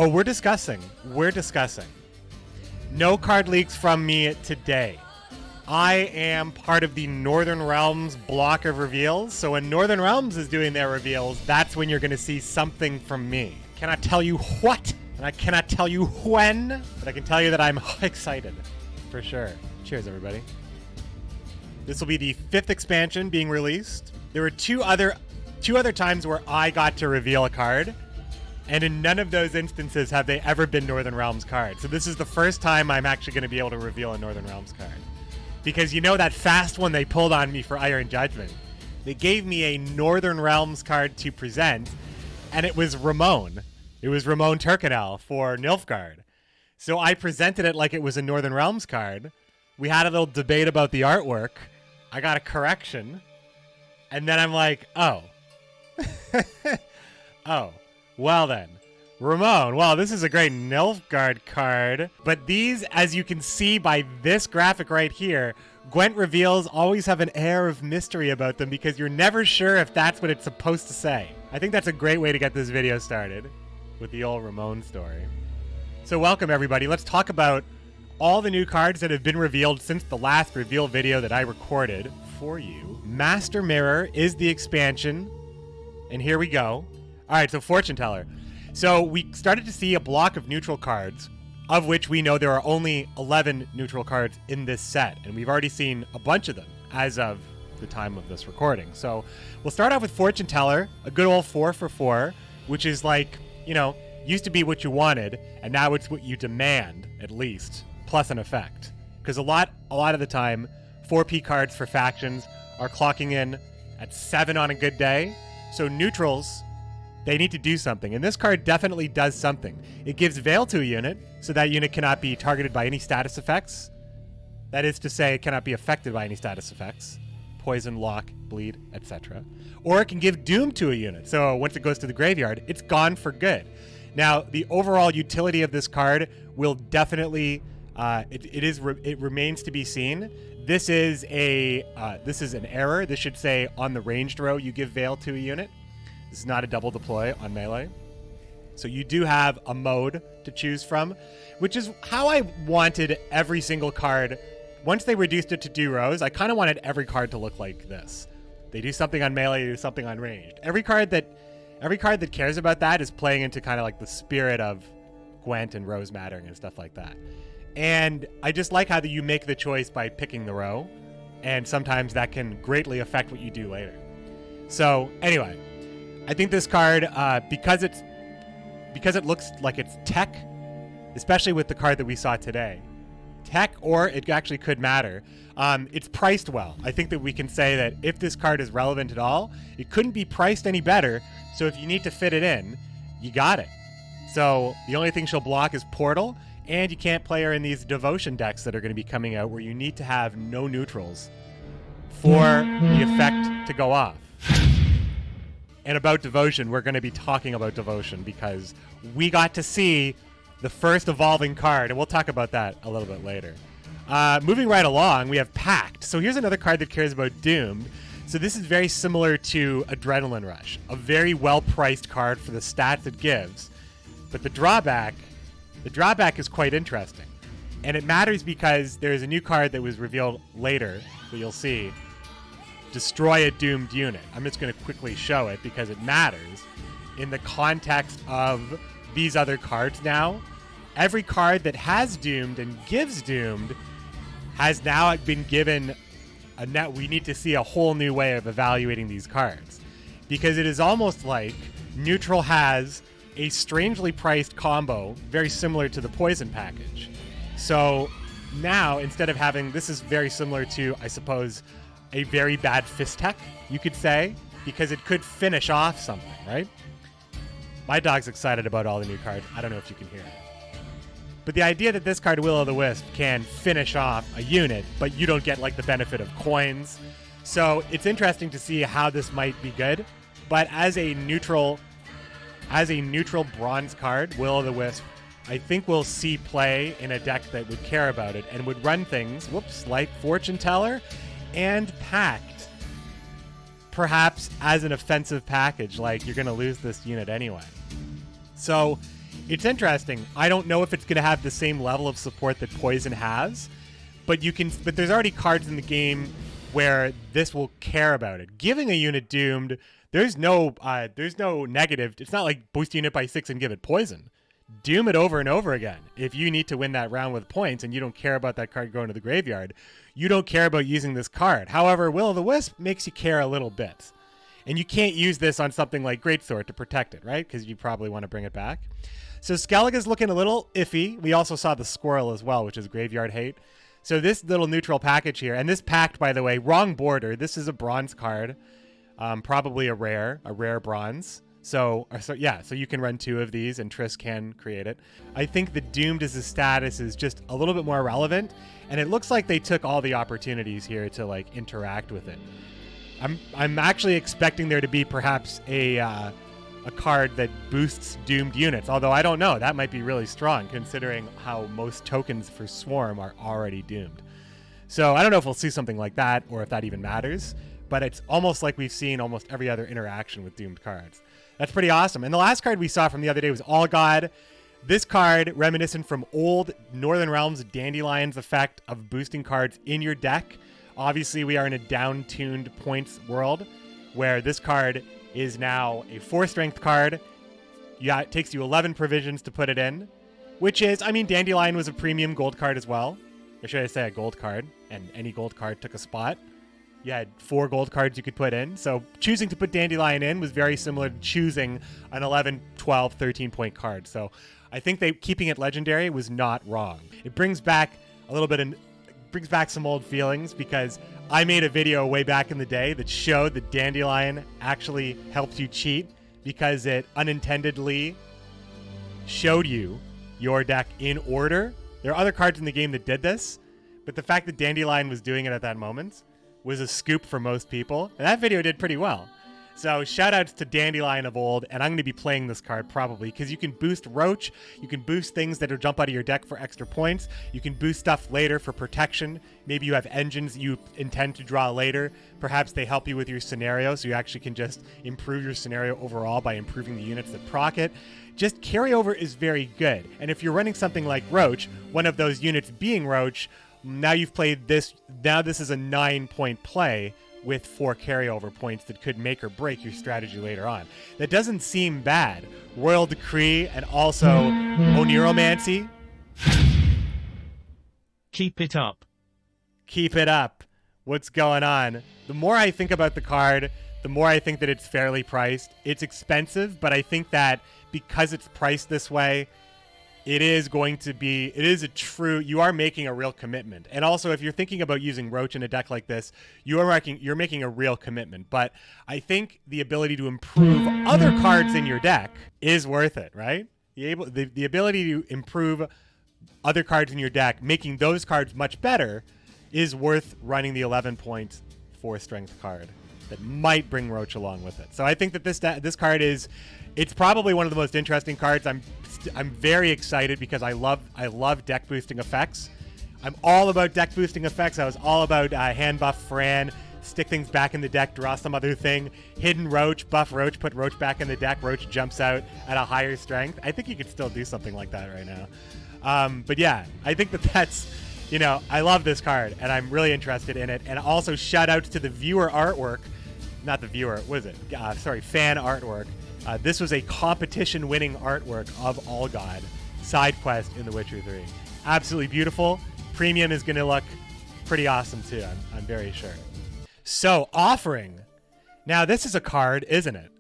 Oh, we're discussing. No card leaks from me today. I am part of the Northern Realms block of reveals. So when Northern Realms is doing their reveals, that's when you're going to see something from me. Cannot tell you what, and I cannot tell you when, but I can tell you that I'm excited, for sure. Cheers, everybody. This will be the 5th expansion being released. There were two other times where I got to reveal a card, and in none of those instances have they ever been Northern Realms cards. So this is the first time I'm actually going to be able to reveal a Northern Realms card. Because you know that fast one they pulled on me for Iron Judgment? They gave me a Northern Realms card to present, and it was Ramon. It was Ramon Turcanel for Nilfgaard. So I presented it like it was a Northern Realms card. We had a little debate about the artwork. I got a correction. And then I'm like, oh. Oh. Well then. Ramon, well, this is a great Nilfgaard card, but these, as you can see by this graphic right here, Gwent reveals always have an air of mystery about them because you're never sure if that's what it's supposed to say. I think that's a great way to get this video started with the old Ramon story. So welcome everybody. Let's talk about all the new cards that have been revealed since the last reveal video that I recorded for you. Master Mirror is the expansion, and here we go. All right, so Fortune Teller. So we started to see a block of neutral cards, of which we know there are only 11 neutral cards in this set, and we've already seen a bunch of them as of the time of this recording. So we'll start off with Fortune Teller, a good old 4 for 4, which is like, you know, used to be what you wanted, and now it's what you demand, at least, plus an effect. Because a lot of the time, 4P cards for factions are clocking in at 7 on a good day, so neutrals, they need to do something, and this card definitely does something. It gives Veil to a unit, so that unit cannot be targeted by any status effects. That is to say, it cannot be affected by any status effects. Poison, lock, bleed, etc. Or it can give Doom to a unit, so once it goes to the graveyard, it's gone for good. Now, the overall utility of this card will definitely, it remains to be seen. This is an error. This should say on the ranged row, you give Veil to a unit. This is not a double deploy on melee. So you do have a mode to choose from, which is how I wanted every single card. Once they reduced it to 2 rows, I kind of wanted every card to look like this. They do something on melee, they do something on ranged. Every card that cares about that is playing into kind of like the spirit of Gwent and rows mattering and stuff like that. And I just like how you make the choice by picking the row, and sometimes that can greatly affect what you do later. So anyway, I think this card, because it looks like it's tech, especially with the card that we saw today, tech, or it actually could matter, it's priced well. I think that we can say that if this card is relevant at all, it couldn't be priced any better, so if you need to fit it in, you got it. So the only thing she'll block is Portal, and you can't play her in these Devotion decks that are going to be coming out where you need to have no neutrals for the effect to go off. And about Devotion, we're going to be talking about Devotion because we got to see the first evolving card, and we'll talk about that a little bit later. Moving right along, we have Pact. So here's another card that cares about Doomed. So this is very similar to Adrenaline Rush, a very well-priced card for the stats it gives. But the drawback is quite interesting. And it matters because there's a new card that was revealed later that you'll see. Destroy a doomed unit. I'm just going to quickly show it because it matters in the context of these other cards now. Every card that has doomed and gives doomed has now been given a net. We need to see a whole new way of evaluating these cards because it is almost like neutral has a strangely priced combo very similar to the poison package. So now instead of having, this is very similar to, I suppose, a very bad fist tech, you could say, because it could finish off something, right? My dog's excited about all the new cards. I don't know if you can hear it. But the idea that this card, Will-O-the-Wisp, can finish off a unit, but you don't get like the benefit of coins. So it's interesting to see how this might be good. But as a neutral bronze card, Will-O-the-Wisp, I think we'll see play in a deck that would care about it and would run things, like Fortune Teller and Pact, perhaps as an offensive package, like you're going to lose this unit anyway. So It's interesting. I don't know if it's going to have the same level of support that Poison has, but there's already cards in the game where this will care about it. Giving a unit doomed, there's no negative. It's not like boost unit by 6 and give it poison. Doom it over and over again. If you need to win that round with points and you don't care about that card going to the graveyard, you don't care about using this card. However, Will-o'-the-Wisp makes you care a little bit. And you can't use this on something like Greatsword to protect it, right? Because you probably want to bring it back. So Skellige's looking a little iffy. We also saw the Squirrel as well, which is Graveyard Hate. So this little neutral package here, and this pact, by the way, wrong border. This is a bronze card, probably a rare bronze. So you can run 2 of these, and Triss can create it. I think the Doomed as a status is just a little bit more relevant, and it looks like they took all the opportunities here to like interact with it. I'm actually expecting there to be perhaps a card that boosts doomed units, although I don't know. That might be really strong considering how most tokens for Swarm are already doomed. So I don't know if we'll see something like that or if that even matters, but it's almost like we've seen almost every other interaction with doomed cards. That's pretty awesome. And the last card we saw from the other day was All God. This card, reminiscent from old Northern Realms Dandelion's effect of boosting cards in your deck. Obviously, we are in a down-tuned points world where this card is now a 4-strength card. Yeah, it takes you 11 provisions to put it in, which is, I mean, Dandelion was a premium gold card as well. Or should I say a gold card, and any gold card took a spot. You had 4 gold cards you could put in. So choosing to put Dandelion in was very similar to choosing an 11, 12, 13-point card. So I think keeping it legendary was not wrong. It brings back a little bit brings back some old feelings because I made a video way back in the day that showed that Dandelion actually helps you cheat because it unintendedly showed you your deck in order. There are other cards in the game that did this, but the fact that Dandelion was doing it at that moment was a scoop for most people. And that video did pretty well. So shout outs to Dandelion of old, and I'm going to be playing this card probably because you can boost Roach, you can boost things that will jump out of your deck for extra points, you can boost stuff later for protection. Maybe you have engines you intend to draw later. Perhaps they help you with your scenario, so you actually can just improve your scenario overall by improving the units that proc it. Just carryover is very good, and if you're running something like Roach, one of those units being Roach, now you've played this, now this is a 9-point play with 4 carryover points that could make or break your strategy later on. That doesn't seem bad. Royal Decree and also Oniromancy. Keep it up. Keep it up. What's going on? The more I think about the card, the more I think that it's fairly priced. It's expensive, but I think that because it's priced this way, it is a true, you are making a real commitment. And also, if you're thinking about using Roach in a deck like this, you're making a real commitment. But I think the ability to improve other cards in your deck is worth it, right? The ability to improve other cards in your deck, making those cards much better, is worth running the 11-point 4-strength card that might bring Roach along with it. So I think that this card it's probably one of the most interesting cards. I'm very excited because I love deck boosting effects. I'm all about deck boosting effects. I was all about hand buff Fran, stick things back in the deck, draw some other thing, hidden Roach, buff Roach, put Roach back in the deck, Roach jumps out at a higher strength. I think you could still do something like that right now. But yeah, I think that's, I love this card and I'm really interested in it. And also shout outs to the viewer artwork, not the viewer, what is it? Fan artwork. This was a competition-winning artwork of All God side quest in The Witcher 3. Absolutely beautiful. Premium is going to look pretty awesome too, I'm very sure. So, Offering. Now, this is a card, isn't it?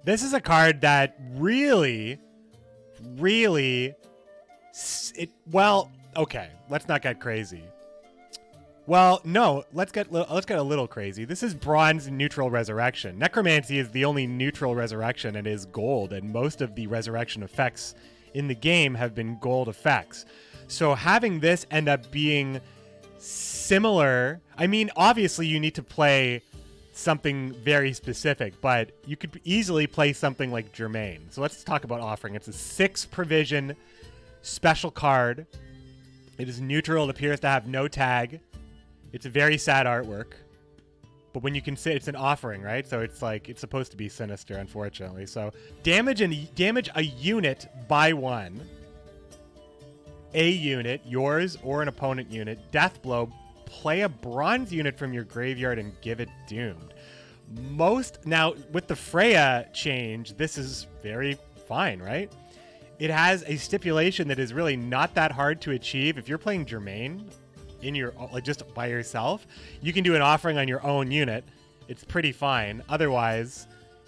This is a card that really, okay, let's not get crazy. Well, no, let's get a little crazy. This is Bronze Neutral Resurrection. Necromancy is the only neutral resurrection and is gold, and most of the resurrection effects in the game have been gold effects. So having this end up being similar, I mean, obviously you need to play something very specific, but you could easily play something like Germain. So let's talk about Offering. It's a 6-provision special card. It is neutral. It appears to have no tag. It's a very sad artwork. But when you consider it's an offering, right? So it's like it's supposed to be sinister, unfortunately. So damage a unit by 1. A unit, yours or an opponent unit, death blow, play a bronze unit from your graveyard and give it doomed. Now with the Freya change, this is very fine, right? It has a stipulation that is really not that hard to achieve. If you're playing Germain in your like just by yourself, you can do an offering on your own unit. It's pretty fine. Otherwise,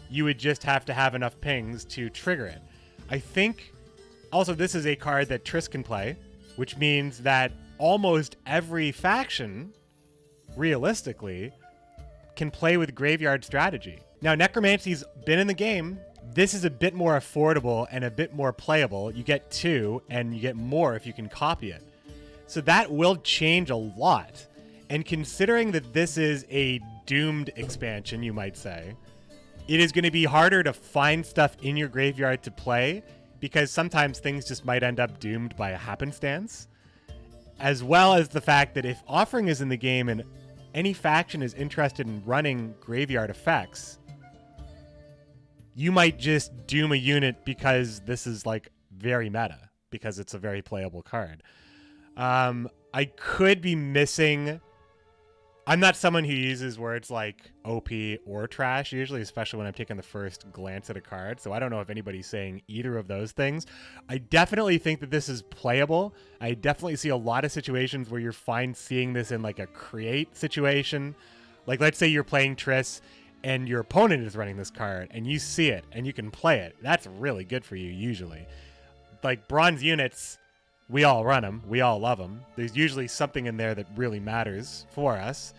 you would just have to have enough pings to trigger it. I think also this is a card that Triss can play, which means that almost every faction, realistically, can play with graveyard strategy. Now, Necromancy's been in the game. This is a bit more affordable and a bit more playable. You get 2, and you get more if you can copy it. So that will change a lot. And considering that this is a doomed expansion, you might say, it is going to be harder to find stuff in your graveyard to play because sometimes things just might end up doomed by a happenstance. As well as the fact that if Offering is in the game and any faction is interested in running graveyard effects, you might just doom a unit because this is like very meta, because it's a very playable card. I could be missing... I'm not someone who uses words like OP or trash usually, especially when I'm taking the first glance at a card. So I don't know if anybody's saying either of those things. I definitely think that this is playable. I definitely see a lot of situations where you're fine seeing this in like a create situation. Like let's say you're playing Triss and your opponent is running this card and you see it and you can play it. That's really good for you usually. Like bronze units, we all run them. We all love them. There's usually something in there that really matters for us.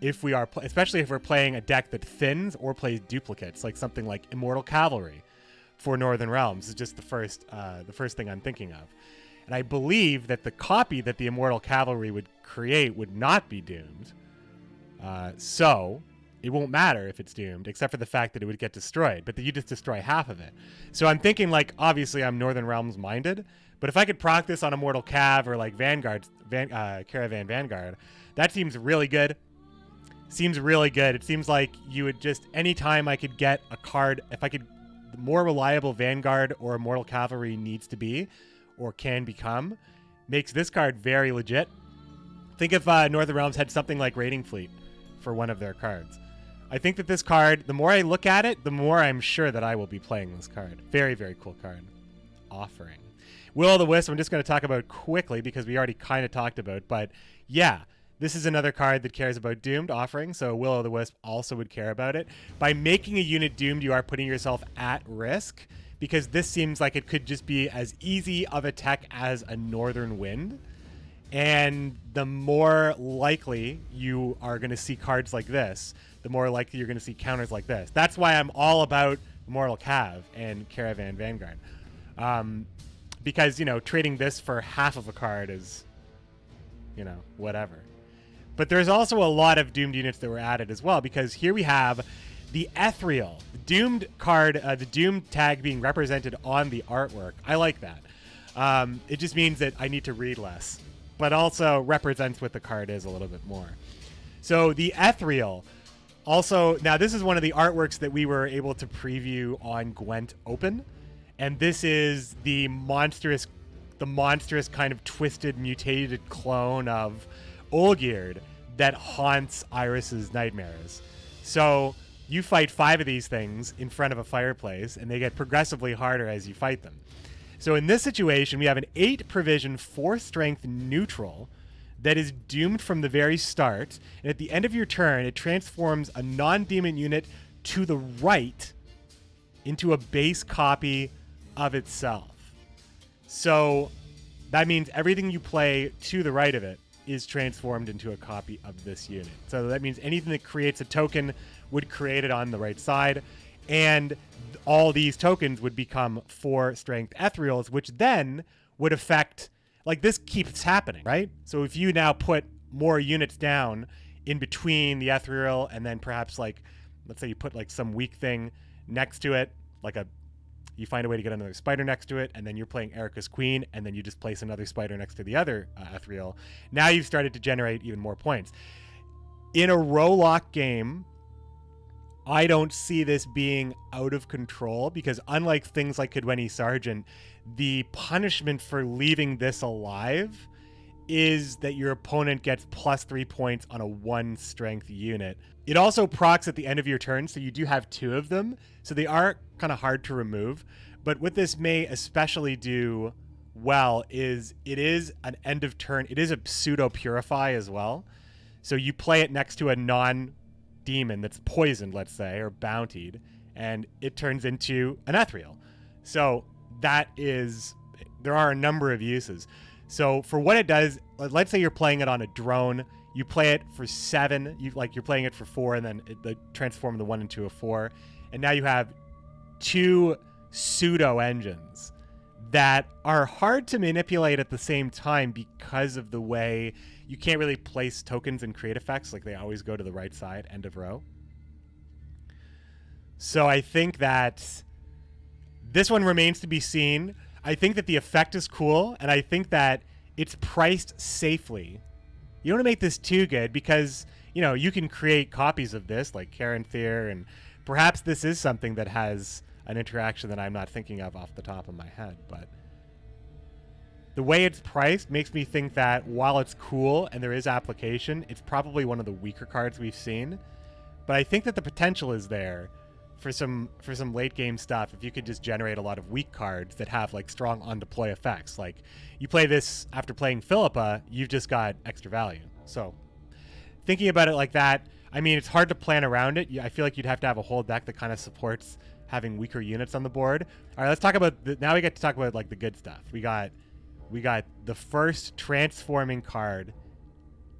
If we are, especially if we're playing a deck that thins or plays duplicates, like something like Immortal Cavalry for Northern Realms is just the first thing I'm thinking of. And I believe that the copy that the Immortal Cavalry would create would not be doomed. So it won't matter if it's doomed, except for the fact that it would get destroyed. But you just destroy half of it. So I'm thinking like, obviously I'm Northern Realms minded. But if I could proc this on Immortal Cav or like Caravan Vanguard, that seems really good. Seems really good. It seems like you would just, anytime I could get a card, if I could, the more reliable Vanguard or Immortal Cavalry needs to be or can become, makes this card very legit. Think if Northern Realms had something like Raiding Fleet for one of their cards. I think that this card, the more I look at it, the more I'm sure that I will be playing this card. Very, very cool card. Offering. Will-o'-the-Wisp, I'm just going to talk about quickly because we already kind of talked about, but yeah, this is another card that cares about Doomed Offering, so Will-o'-the-Wisp also would care about it. By making a unit Doomed, you are putting yourself at risk because this seems like it could just be as easy of a tech as a Northern Wind, and the more likely you are going to see cards like this, the more likely you're going to see counters like this. That's why I'm all about Immortal Cav and Caravan Vanguard. Because, you know, trading this for half of a card is, you know, whatever. But there's also a lot of Doomed units that were added as well, because here we have the Ethereal, the Doomed card, the Doomed tag being represented on the artwork. I like that. It just means that I need to read less, but also represents what the card is a little bit more. So the Ethereal, also, now this is one of the artworks that we were able to preview on Gwent Open. And this is the monstrous kind of twisted, mutated clone of Olgierd that haunts Iris's nightmares. So you fight 5 of these things in front of a fireplace, and they get progressively harder as you fight them. So in this situation, we have an 8 provision, 4 strength neutral that is doomed from the very start. And at the end of your turn, it transforms a non-demon unit to the right into a base copy of itself. So that means everything you play to the right of it is transformed into a copy of this unit. So that means anything that creates a token would create it on the right side, and all these tokens would become 4 strength ethereals, which then would affect, like this keeps happening, right? So if you now put more units down in between the ethereal and then perhaps like, let's say you put like some weak thing next to it, like you find a way to get another spider next to it, and then you're playing Erica's Queen, and then you just place another spider next to the other ethereal. Now you've started to generate even more points. In a row lock game, I don't see this being out of control because unlike things like Kidweni Sergeant, the punishment for leaving this alive is that your opponent gets +3 points on a 1 strength unit. It also procs at the end of your turn, so you do have 2 of them, so they are kind of hard to remove. But what this may especially do well is it is an end of turn, it is a pseudo purify as well. So you play it next to a non-demon that's poisoned, let's say, or bountied, and it turns into an Ethereal. So that is, there are a number of uses. So for what it does, let's say you're playing it on a drone, you play it for 7, you're playing it for 4, and then they transform the 1 into a 4, and now you have 2 pseudo engines that are hard to manipulate at the same time because of the way you can't really place tokens and create effects, like they always go to the right side, end of row. So I think that this one remains to be seen. I think that the effect is cool, and I think that it's priced safely. You don't want to make this too good because, you know, you can create copies of this like Caranthir, and perhaps this is something that has an interaction that I'm not thinking of off the top of my head, but the way it's priced makes me think that while it's cool and there is application, it's probably one of the weaker cards we've seen. But I think that the potential is there for some late game stuff if you could just generate a lot of weak cards that have like strong on deploy effects. Like you play this after playing Philippa, you've just got extra value. So thinking about it like that, I mean, it's hard to plan around it. I feel like you'd have to have a whole deck that kind of supports having weaker units on the board. All right, let's talk about now we get to talk about like the good stuff. We got the first transforming card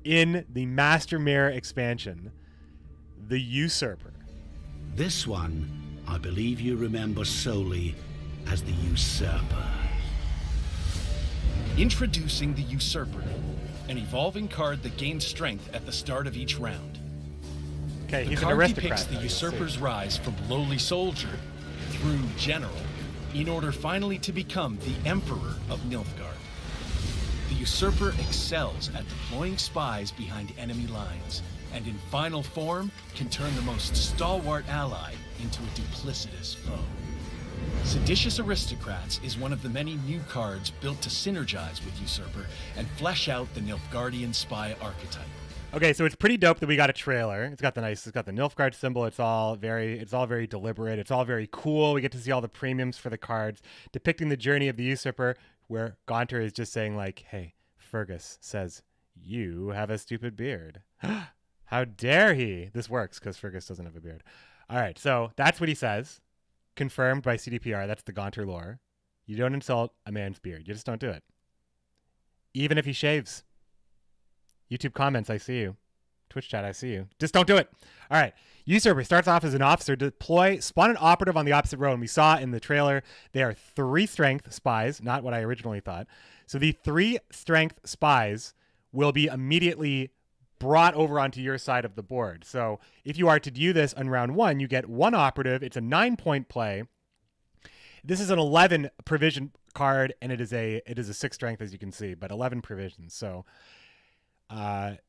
in the Master Mirror expansion, the Usurper. This one, I believe you remember solely as the Usurper. Introducing the Usurper, an evolving card that gains strength at the start of each round. Okay, the he's an card aristocrat. depicts the Usurper's rise from lowly soldier through general, in order finally to become the Emperor of Nilfgaard. The Usurper excels at deploying spies behind enemy lines, and in final form can turn the most stalwart ally into a duplicitous foe. Seditious Aristocrats is one of the many new cards built to synergize with Usurper and flesh out the Nilfgaardian spy archetype. Okay, so it's pretty dope that we got a trailer. It's got the Nilfgaard symbol. It's all very deliberate. It's all very cool. We get to see all the premiums for the cards, depicting the journey of the Usurper, where Gaunter is just saying like, "Hey, Fergus says you have a stupid beard. How dare he?" This works because Fergus doesn't have a beard. All right, so that's what he says, confirmed by CDPR. That's the Gaunter lore. You don't insult a man's beard. You just don't do it, even if he shaves. YouTube comments, I see you. Twitch chat, I see you. Just don't do it. All right. Usurper starts off as an officer. Spawn an operative on the opposite row. And we saw in the trailer, they are 3 strength spies, not what I originally thought. So the 3 strength spies will be immediately brought over onto your side of the board. So if you are to do this on round 1, you get 1 operative. It's a 9-point play. This is an 11 provision card, and it is a 6 strength, as you can see, but 11 provisions. So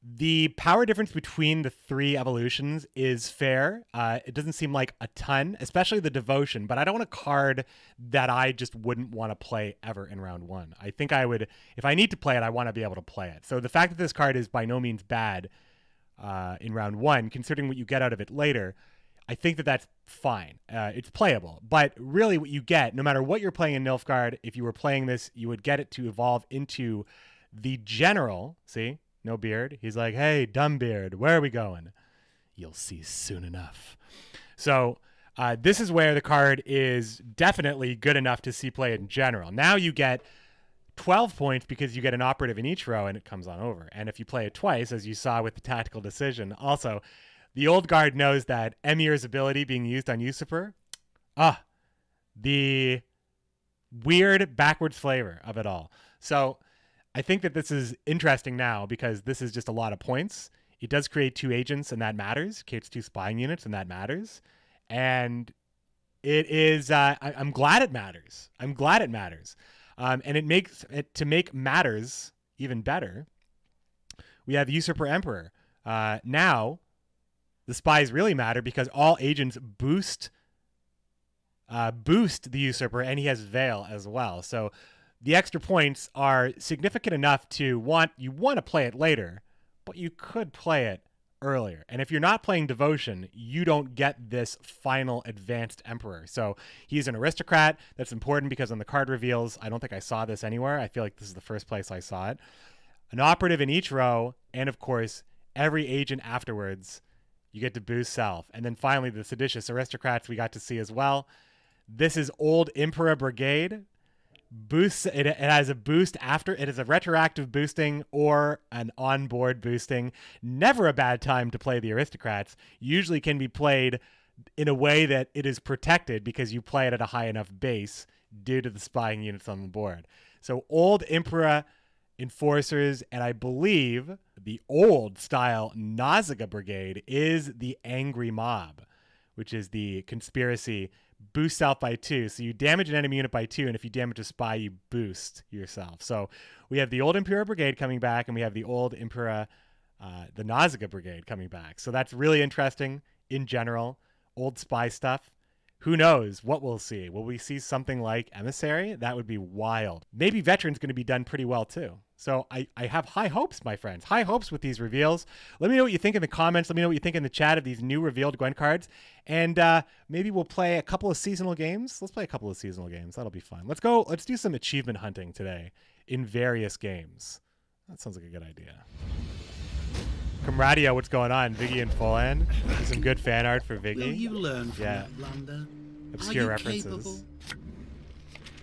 the power difference between the 3 evolutions is fair. It doesn't seem like a ton, especially the devotion, but I don't want a card that I just wouldn't want to play ever in round 1. I think I would, if I need to play it, I want to be able to play it. So the fact that this card is by no means bad in round 1, considering what you get out of it later, I think that that's fine. It's playable, but really what you get, no matter what you're playing in Nilfgaard, if you were playing this, you would get it to evolve into the general, see? No beard. He's like, "Hey, dumb beard, where are we going?" You'll see soon enough. So this is where the card is definitely good enough to see play in general. Now you get 12 points because you get an operative in each row and it comes on over. And if you play it twice, as you saw with the tactical decision, also, the old guard knows that Emir's ability being used on Usurper, the weird backwards flavor of it all. So I think that this is interesting now because this is just a lot of points. It does create 2 agents, and that matters. It creates 2 spying units, and that matters. And it is, I'm glad it matters. I'm glad it matters. And it makes it, to make matters even better, we have Usurper Emperor. Now, the spies really matter because all agents boost the Usurper, and he has Veil as well. So the extra points are significant enough to want to play it later, but you could play it earlier. And if you're not playing Devotion, you don't get this final advanced Emperor. So he's an aristocrat. That's important because on the card reveals, I don't think I saw this anywhere. I feel like this is the first place I saw it. An operative in each row, and of course, every agent afterwards, you get to boost self. And then finally, the seditious aristocrats we got to see as well. This is Old Emperor Brigade. Boosts it has a boost after it is a retroactive boosting or an onboard boosting. Never a bad time to play the aristocrats. Usually can be played in a way that it is protected because you play it at a high enough base due to the spying units on the board. So Old Emperor Enforcers, and I believe the old style Nausicaa Brigade is the Angry Mob, which is the conspiracy. Boosts out by 2, so you damage an enemy unit by 2, and if you damage a spy, you boost yourself. So we have the old Imperial Brigade coming back, and we have the old Emperor, the Nausicaa Brigade coming back. So that's really interesting in general. Old spy stuff. Who knows what we'll see? Will we see something like Emissary? That would be wild. Maybe Veteran's going to be done pretty well too. So I have high hopes, my friends. High hopes with these reveals. Let me know what you think in the comments. Let me know what you think in the chat of these new revealed Gwent cards. And maybe we'll play a couple of seasonal games. Let's play a couple of seasonal games. That'll be fun. Let's go. Let's do some achievement hunting today in various games. That sounds like a good idea. Comradio, what's going on? Viggy and Full-End. Some good fan art for Viggy. Will you learn from that blunder? Obscure references. Capable?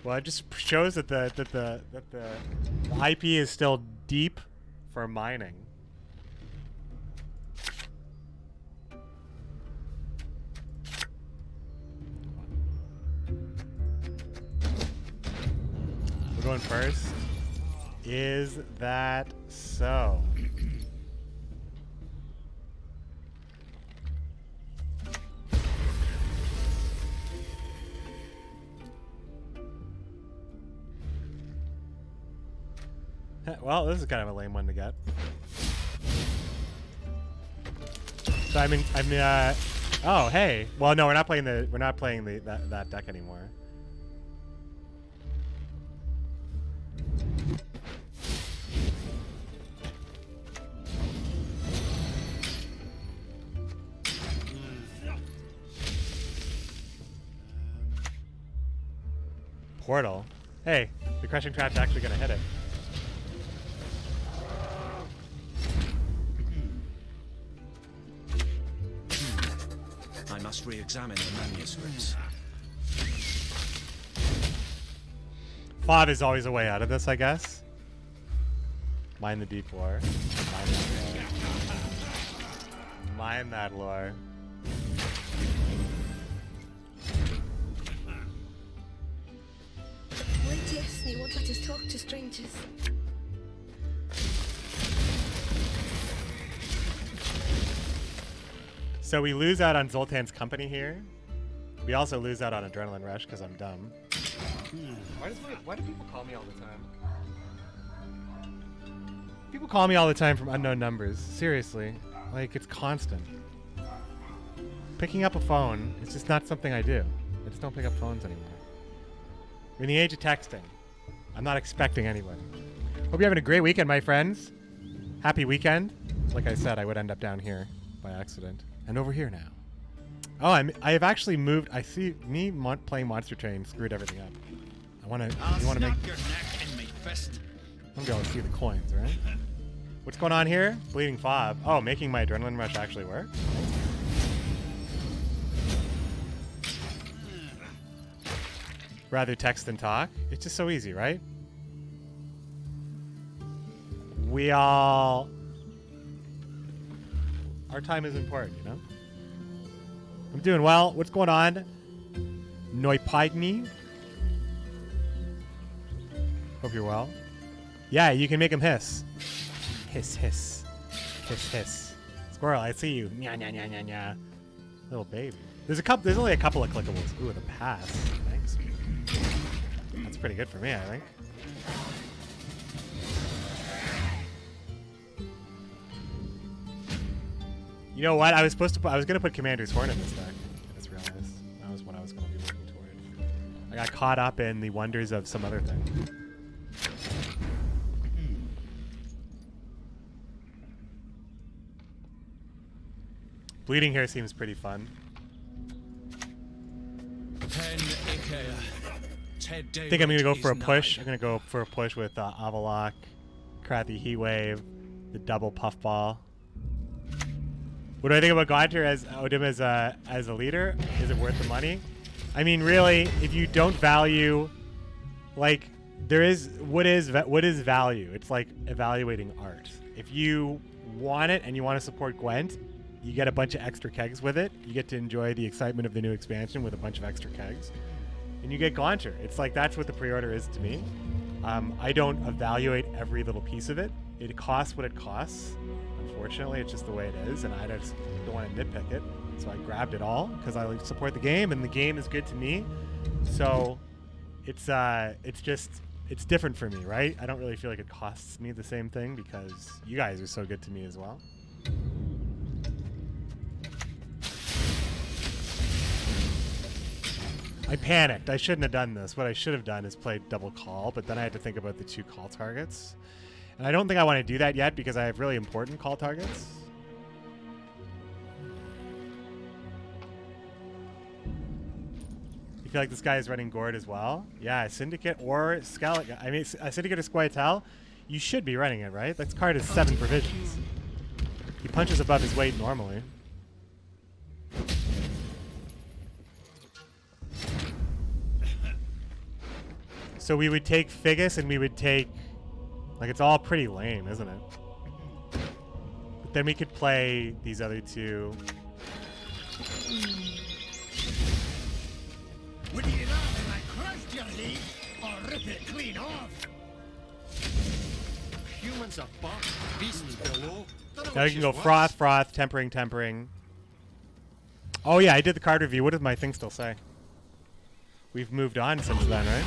Well, it just shows that the IP is still deep for mining. We're going first. Is that so? Well, this is kind of a lame one to get. So oh hey. Well, no, we're not playing that deck anymore. Portal. Hey, the crushing trap's actually gonna hit it. I must re-examine the manuscripts. 5 is always a way out of this, I guess. Mine the deep lore. Mine that lore. Why Destiny won't let us talk to strangers? So we lose out on Zoltan's Company here. We also lose out on Adrenaline Rush because I'm dumb. Why do people call me all the time? People call me all the time from unknown numbers. Seriously. Like, it's constant. Picking up a phone is just not something I do. I just don't pick up phones anymore. We're in the age of texting. I'm not expecting anybody. Hope you're having a great weekend, my friends. Happy weekend. Like I said, I would end up down here by accident. And over here now. Oh, I have actually moved. I see me playing Monster Train screwed everything up. I want to make your neck in my fist. I'm going to see the coins, right? What's going on here? Bleeding Fob. Oh, making my Adrenaline Rush actually work? Rather text than talk. It's just so easy, right? Our time is important, you know? I'm doing well. What's going on? Noipigny? Hope you're well. Yeah, you can make him hiss. Hiss, hiss. Hiss, hiss. Squirrel, I see you. Nya, nya, nya, nya, nya. Little baby. There's only a couple of clickables. Ooh, the pass. Thanks. That's pretty good for me, I think. You know what? I was gonna put Commander's Horn in this deck. I just realized that was what I was gonna be working toward. I got caught up in the wonders of some other thing. Bleeding here seems pretty fun. I think I'm gonna go for a push. I'm gonna go for a push with Avalok, Crappy Heatwave, the double Puffball. What do I think about Gaunter as Odin as a leader? Is it worth the money? I mean, really, if you don't value, like, there is what is value? It's like evaluating art. If you want it and you want to support Gwent, you get a bunch of extra kegs with it. You get to enjoy the excitement of the new expansion with a bunch of extra kegs, and you get Gaunter. It's like that's what the pre-order is to me. I don't evaluate every little piece of it. It costs what it costs. Unfortunately, it's just the way it is, and I just don't want to nitpick it. So I grabbed it all because I like support the game, and the game is good to me. So it's different for me, right? I don't really feel like it costs me the same thing because you guys are so good to me as well. I panicked. I shouldn't have done this. What I should have done is played double call, but then I had to think about the 2 call targets. And I don't think I want to do that yet because I have really important call targets. You feel like this guy is running Gord as well? Yeah, Syndicate or Skeleton. I mean, a Syndicate or scoia'tael, you should be running it, right? That card is 7 provisions. He punches above his weight normally. So we would take Figus and we would take... Like, it's all pretty lame, isn't it? But then we could play these other 2. Would you rather I crushed your heat or rip it clean off? Humans above, beasts below. Now you can go Froth, Froth, Tempering, Tempering. Oh yeah, I did the card review. What does my thing still say? We've moved on since then, right?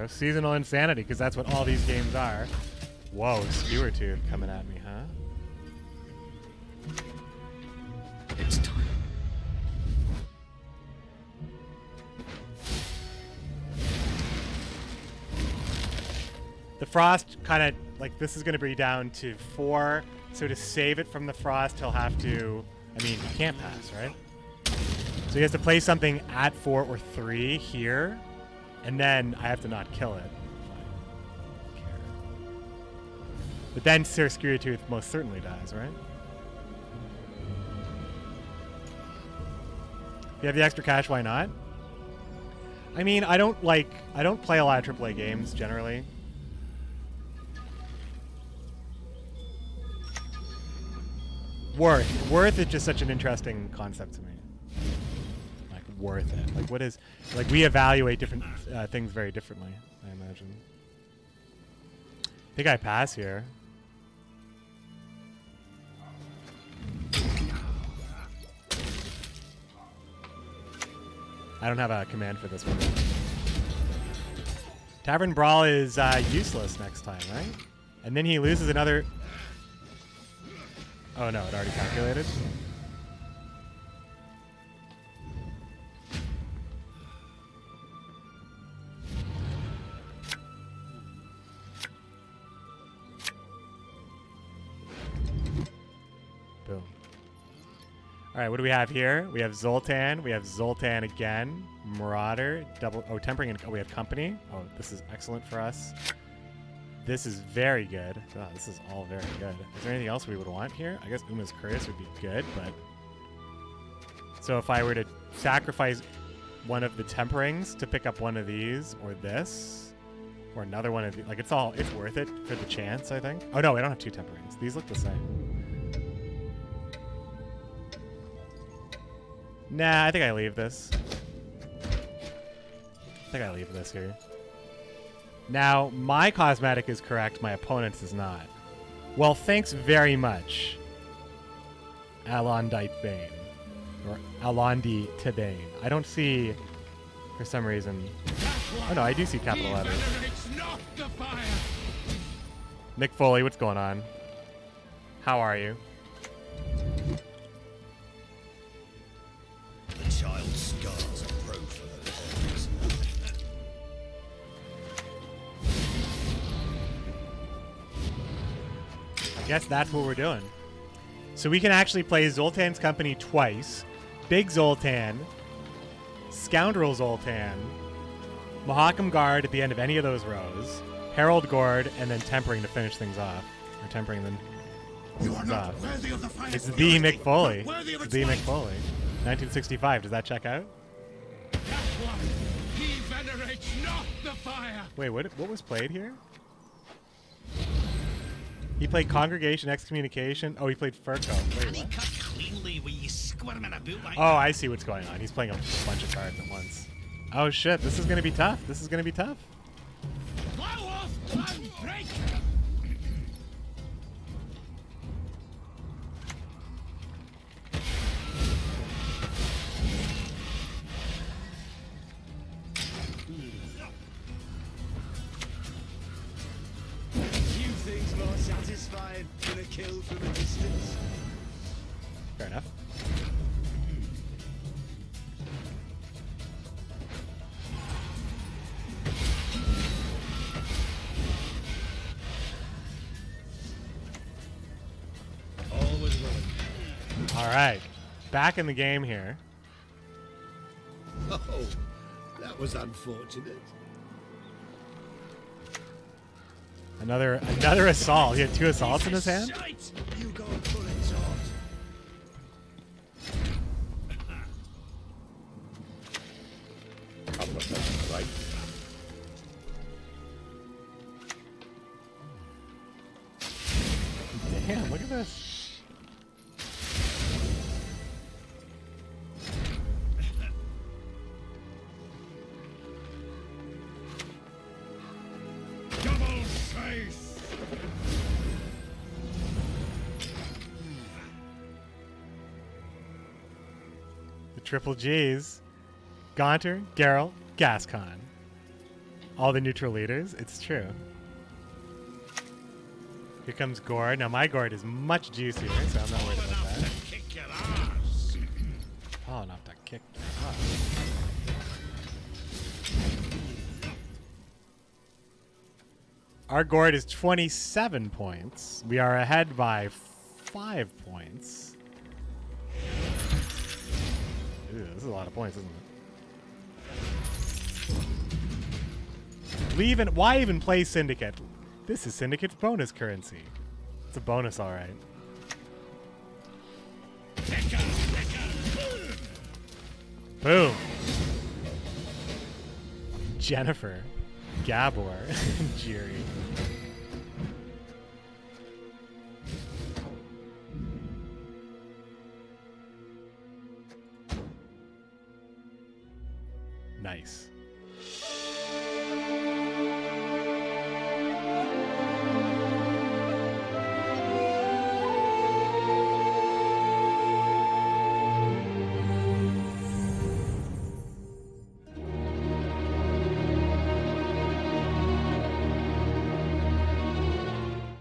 Seasonal insanity, because that's what all these games are. Whoa, Skewer Tooth coming at me, huh? It's time. The Frost kind of, like, this is going to be down to 4, so to save it from the Frost, he'll have to, I mean, he can't pass, right? So he has to play something at 4 or 3 here. And then I have to not kill it. But then Sir Skewer-Tooth most certainly dies, right? If you have the extra cash, why not? I mean, I don't play a lot of AAA games generally. Worth is just such an interesting concept to me. Worth it. Like, what is, like, we evaluate different things very differently, I imagine. I think I pass here. I don't have a command for this one. Tavern Brawl is useless next time, right? And then he loses another... Oh no, it already calculated. All right, what do we have here? We have Zoltan. We have Zoltan again. Marauder. Double. Oh, Tempering. And, oh, we have Company. Oh, this is excellent for us. This is very good. Oh, this is all very good. Is there anything else we would want here? I guess Uma's Curse would be good, but... So if I were to sacrifice one of the Temperings to pick up one of these, or this, or another one of these, like, it's worth it for the chance, I think. Oh, no, we don't have 2 Temperings. These look the same. Nah, I think I leave this. I think I leave this here. Now, my cosmetic is correct, my opponent's is not. Well, thanks very much. Alondite Bane. Or Alondi Tibane. I don't see, for some reason. Oh no, I do see capital letters. Nick Foley, what's going on? How are you? The child's scars are pro for the cause. I guess that's what we're doing. So we can actually play Zoltan's Company twice. Big Zoltan, Scoundrel Zoltan, Mahakam Guard at the end of any of those rows, Herald Guard, and then Tempering to finish things off. Or Tempering then You are things not off. worthy of the fire. It's the Mick Foley. Worthy of It's its the Mick light. Foley. 1965. Does that check out? That one, he venerates not the fire. Wait, what was played here? He played Congregation, Excommunication. Oh, he played Furco. Wait, what? Cut cleanly where you squirm in a boot like Oh, I see what's going on. He's playing a bunch of cards at once. Oh shit, this is gonna be tough. This is gonna be tough. Blow off and break. Few things more satisfying than a kill from a distance. Fair enough. Always willing. All right, back in the game here. Oh, that was unfortunate. Another assault. He had 2 assaults in his hand. Shite! You go and pull it taut. Right. Damn, look at this. Double face! The triple G's. Gaunter, Geralt, Gascon. All the neutral leaders. It's true. Here comes Gord. Now my Gord is much juicier, so I'm not worried about that. Kick your ass! Tall enough to kick your ass. Our Gord is 27 points. We are ahead by 5 points. Ew, this is a lot of points, isn't it? Why even play Syndicate? This is Syndicate's bonus currency. It's a bonus, all right. Boom. Jennifer, Gabor, and Jiri. Nice.